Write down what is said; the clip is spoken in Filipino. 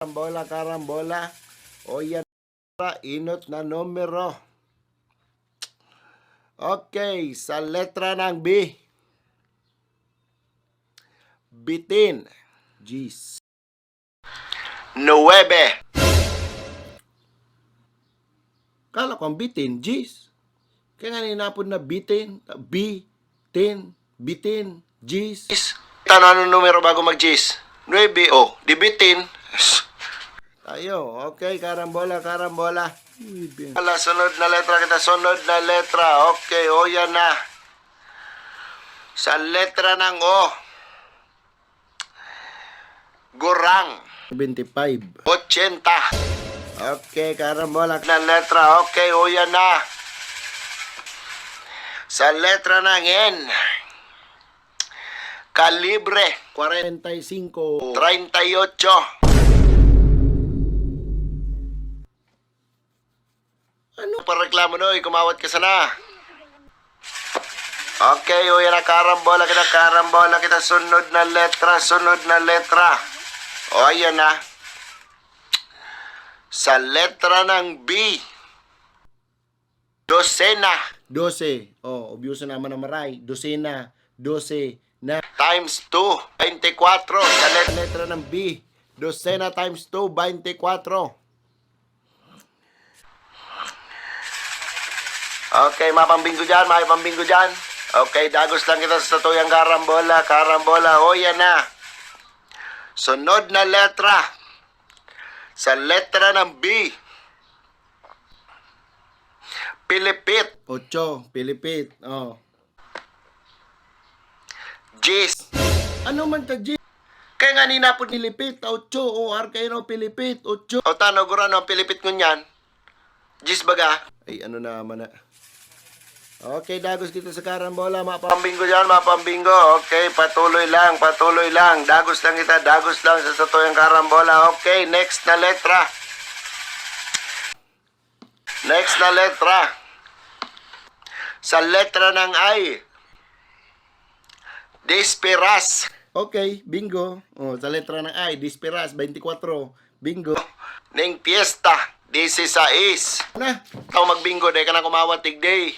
Karambola, karambola. O yan na, inot na numero. Okay, sa letra ng B. Bitin. Gis. 9. Kala ko ang bitin, Gis. Kaya nga ninapod na bitin, bitin, bitin, Gis. Tanong anong numero bago mag-Gis? 9. Oh, di bitin. Tayo, okay, karambola, karambola. Wala, sunod na letra kita, sunod na letra. Okay, o yan na. Sa letra ng O. Gurang. 25. 80. Okay, karambola na letra. Okay, o yan na. Sa letra ng N. Kalibre. 45. 38. Ano pa reklamo no? Kumawat ka sana. Okay, o yan na, karambola kita, sunod na letra. O, ayan na. Sa letra ng B. Dosena. 12. O, obvious na naman ang maray. Dosena. 12 na. Times 2. 24. Sa letra ng B. Dosena times 2. 24. Okay, mapambinggo dyan, may pambinggo dyan. Okay, dagos lang kita sa tuyang karambola, karambola. O, yan na. Sunod na letra. Sa letra ng B. Pilipit. 8, pilipit. Oh. Gis. Ano man ta, Gis? Kaya nga ninapod nilipit. 8, o, arkaino, pilipit. 8. O, tano, gurano, ang pilipit ngunyan. Gis baga? Ay, ano naman na. Okay, dagos dito sa karambola. Mapambinggo dyan, mapambinggo. Okay, patuloy lang. Dagos lang kita, dagos lang sa tuyang karambola. Okay, next na letra. Sa letra ng I. Disperas. Okay, bingo. Oh, sa letra ng I, Disperas, 24. Bingo. Ning Fiesta, 16. Na, ikaw magbingo, dahil ka na kumawat tigday.